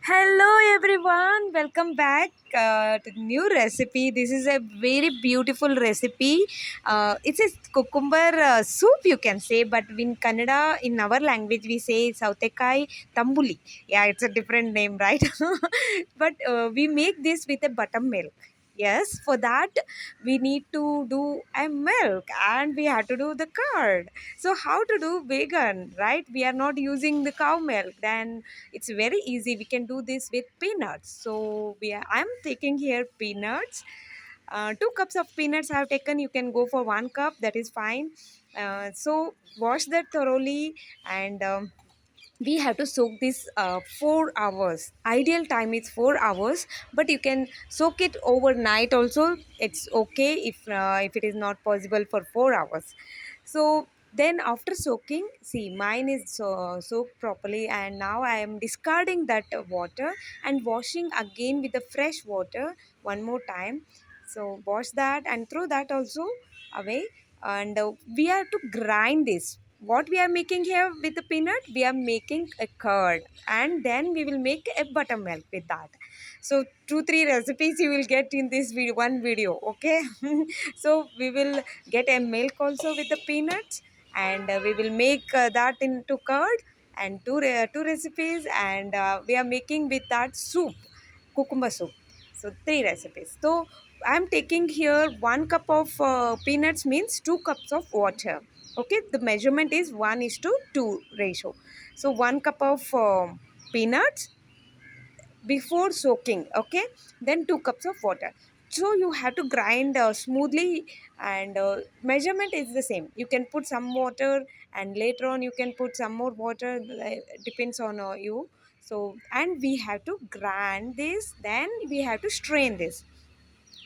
Hello everyone, welcome back to the new recipe. This is a very beautiful recipe. It's a cucumber soup, you can say, but in Kannada, in our language, we say Sautekai Tambuli. Yeah, it's a different name, right? But we make this with a buttermilk. Yes, for that we need to do a milk and we have to do the curd. So how to do vegan, right? We are not using the cow milk. Then it's very easy. We can do this with peanuts. So I'm taking here peanuts. 2 cups of peanuts I have taken. You can go for 1 cup. That is fine. So wash that thoroughly and. We have to soak this 4 hours. Ideal time is 4 hours, but you can soak it overnight also. It's okay if it is not possible for 4 hours. So then after soaking, see, mine is soaked properly, and now I am discarding that water and washing again with the fresh water one more time. So wash that and throw that also away, and we have to grind this. What we are making here with the peanut, we are making a curd, and then we will make a buttermilk with that. So 2 3 recipes you will get in this video, one video, okay? So we will get a milk also with the peanuts, and we will make that into curd, and two recipes, and we are making with that soup, cucumber soup. So 3 recipes. So I'm taking here 1 cup of peanuts, means 2 cups of water. Okay, the measurement is 1:2 ratio. So 1 cup of peanuts before soaking, okay, then 2 cups of water. So you have to grind smoothly, and measurement is the same. You can put some water, and later on you can put some more water, depends on you. So, and we have to grind this, then we have to strain this.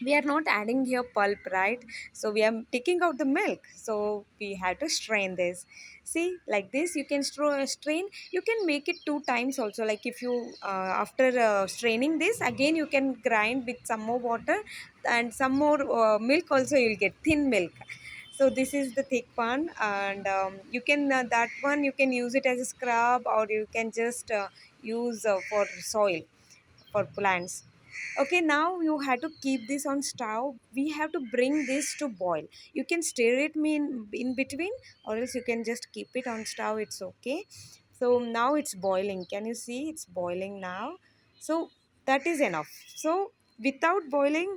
We are not adding here pulp, right? So we are taking out the milk, so we have to strain this. See, like this you can strain. You can make it 2 times also, like if you after straining this again, you can grind with some more water and some more milk also. You'll get thin milk. So this is the thick one, and you can that one you can use it as a scrub, or you can just use for soil, for plants. Okay, now you have to keep this on stove. We have to bring this to boil. You can stir it in between, or else you can just keep it on stove. It's okay. So now it's boiling. Can you see it's boiling now? So that is enough. So without boiling,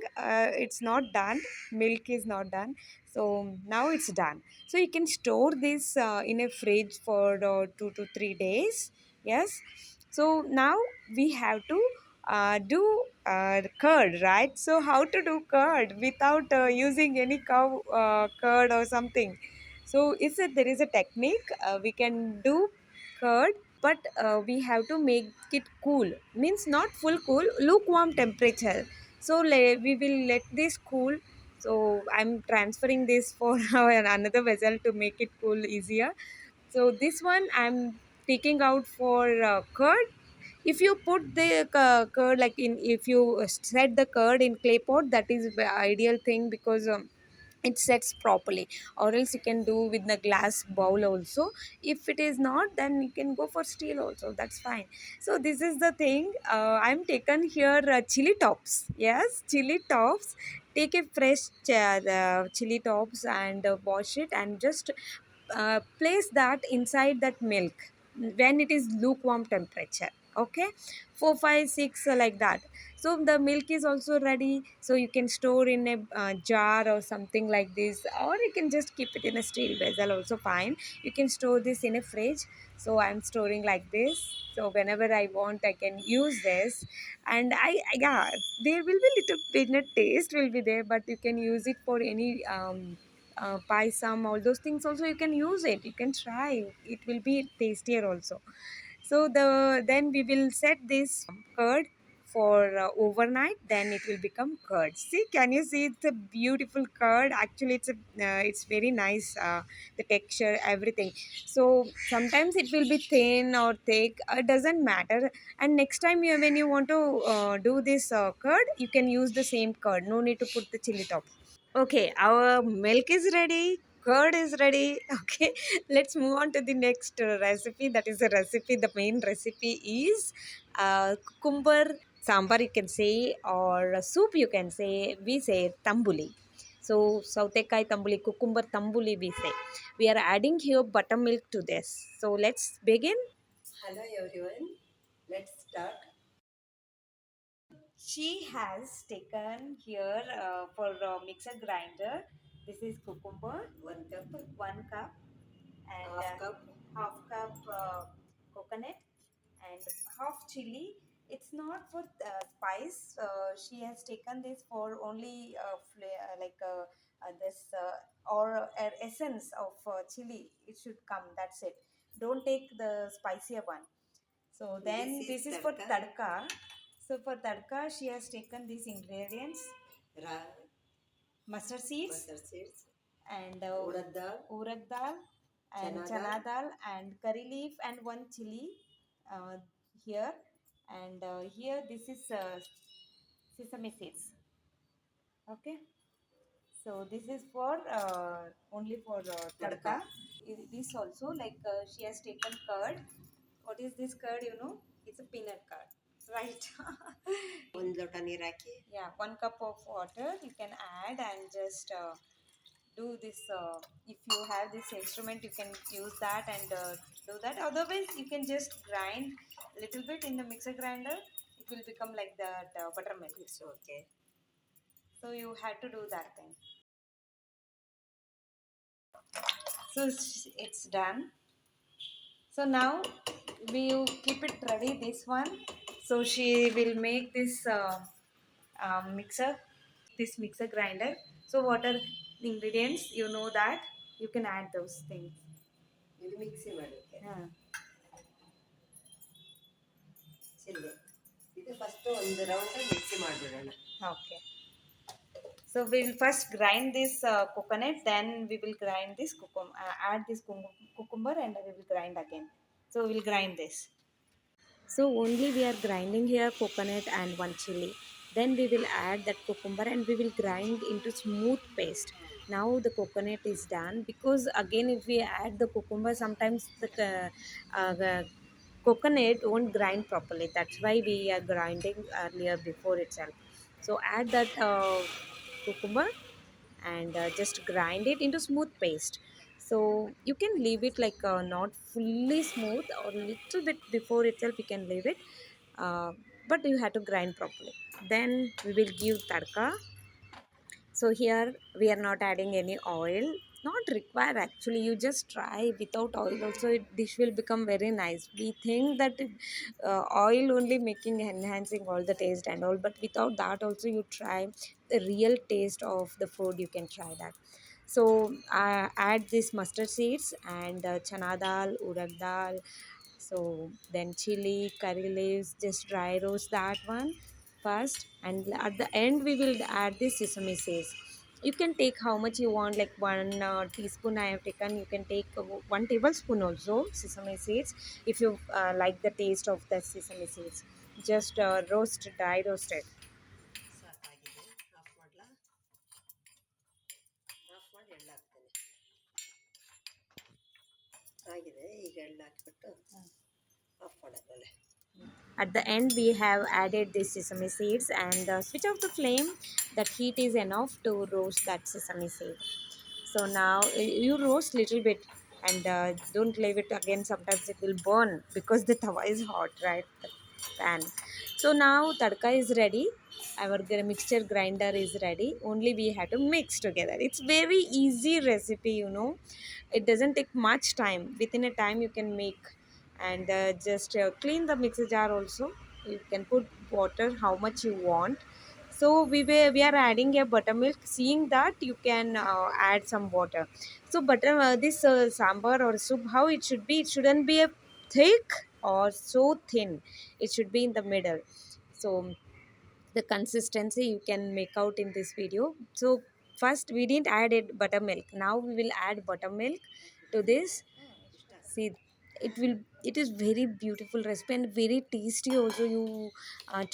it's not done. Milk is not done. So now it's done. So you can store this in a fridge for 2 to 3 days. Yes. So now we have to do curd, right? So how to do curd without using any cow curd or something? So is it there is a technique we can do curd, but we have to make it cool. Means not full cool, lukewarm temperature. So we will let this cool. So I'm transferring this for another vessel to make it cool easier. So this one I'm taking out for curd. If you put the curd, like in, if you set the curd in clay pot, that is the ideal thing, because it sets properly. Or else you can do with the glass bowl also. If it is not, then you can go for steel also, that's fine. So this is the thing. I'm taken here chili tops. Yes, chili tops. Take a fresh chili tops, and wash it, and just place that inside that milk when it is lukewarm temperature. Okay, 4 5 6 like that. So the milk is also ready, so you can store in a jar or something like this, or you can just keep it in a steel vessel also fine. You can store this in a fridge. So I'm storing like this, so whenever I want I can use this. And yeah, there will be little peanut taste will be there, but you can use it for any paisam, all those things also. You can use it, you can try, it will be tastier also. So then we will set this curd for overnight, then it will become curd. See, can you see, it's a beautiful curd. Actually it's very nice, the texture, everything. So sometimes it will be thin or thick, it doesn't matter. And next time when you want to do this curd, you can use the same curd, no need to put the chili top. Okay, our milk is ready, curd is ready. Okay, let's move on to the next recipe. That is the recipe. The main recipe is cucumber sambar, you can say, or soup, you can say. We say tambuli. So sautekai tambuli, cucumber tambuli, we say. We are adding here buttermilk to this. So let's begin. Hello everyone, let's start. She has taken here for mixer grinder. This is cucumber, 1 cup, 1 cup, and half cup, half cup coconut, and half chili. It's not for spice. She has taken this for only this or essence of chili. It should come. That's it. Don't take the spicier one. So then this this is is for tadka, tadka. So for tadka, she has taken these ingredients: ra- mustard seeds mustard seeds, and urad dal, urad dal and chana dal, chana dal and curry leaf and one chili uh, here, and here this is sesame seeds. Okay, so this is for only for tadka, tadka. This also, like she has taken curd. What is this curd? You know, it's a peanut curd, right? 1 ಲೋಟ ನೀರು ಹಾಕಿ Yeah, 1 cup of water you can add and just do this. If you have this instrument, you can use that and do that. Otherwise, you can just grind a little bit in the mixer grinder. It will become like that buttermilk. It's okay. So you had to do that thing. So it's done. So now we keep it ready. This one. So she will make this mixer, this mixer grinder. So what are the ingredients? You know that you can add those things. ಇದು mixie ಮಾಡಲಿಕ್ಕೆ Yeah. Chilli. ಇದು first ಒಂದು round mixie ಮಾಡಿಬಿಡೋಣ. Okay. So we will first grind this coconut, then we will grind this add this cucumber, and we will grind again. So we will grind this. So only we are grinding here coconut and one chili. Then we will add that cucumber and we will grind into smooth paste. Now the coconut is done, because again if we add the cucumber, sometimes the coconut won't grind properly. That's why we are grinding earlier before itself. So add that cucumber and just grind it into smooth paste. So you can leave it like not fully smooth, or little bit before itself you can leave it, uh, but you have to grind properly. Then we will give tadka. So here we are not adding any oil. Not required actually. You just try without oil. Also, dish will become very nice. We think that oil only making enhancing all the taste and all, but without that also you try the real taste of the food. You can try that. So add this mustard seeds and chana dal, urad dal. So then chili, curry leaves. Just dry roast that one first, and at the end we will add the sesame seeds. You can take how much you want, like 1 teaspoon I have taken. You can take 1 tablespoon also sesame seeds, if you like the taste of the sesame seeds. Just dry roasted. ಸಾಕಾಗಿದೆ. Of ಮಾಡಲಾ? Of ಮಾಡಿ ಎಳ್ಳು ಹಾಕ್ತೇನೆ. ಆಗಿದೆ, ಈಗ ಎಳ್ಳು ಹಾಕ್ಬಿಟ್ಟು of ಮಾಡೋದಲ್ಲೇ. At the end, we have added the sesame seeds and switch off the flame. That heat is enough to roast that sesame seed. So now you roast little bit, and don't leave it again. Sometimes it will burn because the tawa is hot, right? The pan. So now tadka is ready. Our mixture grinder is ready. Only we have to mix together. It's very easy recipe, you know. It doesn't take much time. Within a time you can make, and just clean the mixer jar also. You can put water how much you want. So we are adding a buttermilk. Seeing that, you can add some water. So this sambar or soup, how it should be, it shouldn't be a thick or so thin. It should be in the middle. So the consistency you can make out in this video. So first we didn't add it buttermilk. Now we will add buttermilk to this. See, it is very beautiful recipe and very tasty also. You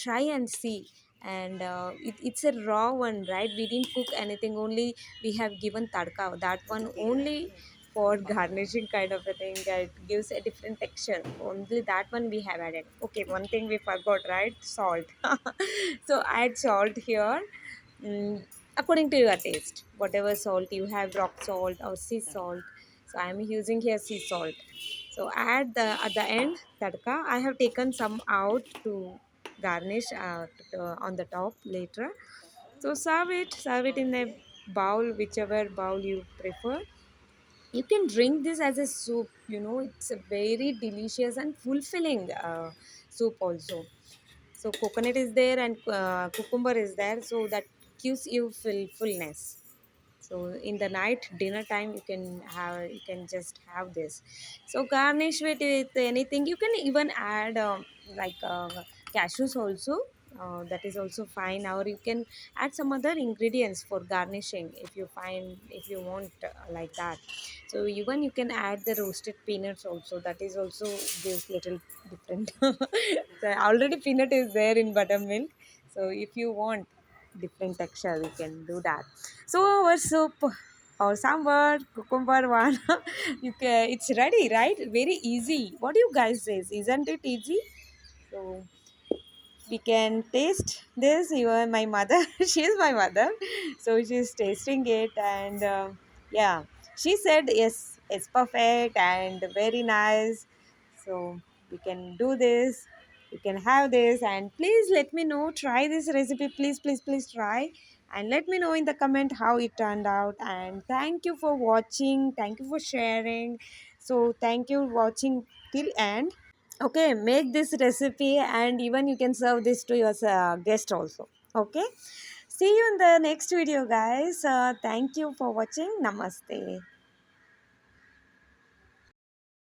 try and see. and it's a raw one, right? We didn't cook anything, only we have given tadka, that one only for garnishing kind of a thing. It gives a different texture, only that one we have added. Okay, one thing we forgot, right? Salt. So add salt here, according to your taste, whatever salt you have, rock salt or sea salt. So I am using here sea salt. So add the at the end tadka. I have taken some out to garnish on the top later. So serve it in a bowl, whichever bowl you prefer. You can drink this as a soup. It's a very delicious and fulfilling soup also. So coconut is there and cucumber is there, so that gives you fullness. So in the night dinner time, you can just have this. So garnish with anything. You can even add like cashews also. That is also fine. Or you can add some other ingredients for garnishing if you want like that. So even you can add the roasted peanuts also. That is also gives little different. So already peanut is there in buttermilk. So if you want different texture, we can do that. So our soup or sambar, cucumber one, it's ready, right? Very easy. What do you guys say? Isn't it easy? So we can taste this. You are my mother. She is my mother, so she's tasting it, and yeah, she said yes, it's perfect and very nice. So we can do this. You can have this, and please let me know. Try this recipe, please, please, please try, and let me know in the comment how it turned out. And thank you for watching. Thank you for sharing. So thank you watching till end. Okay, make this recipe, and even you can serve this to your guest also. Okay, see you in the next video, guys. Thank you for watching. Namaste.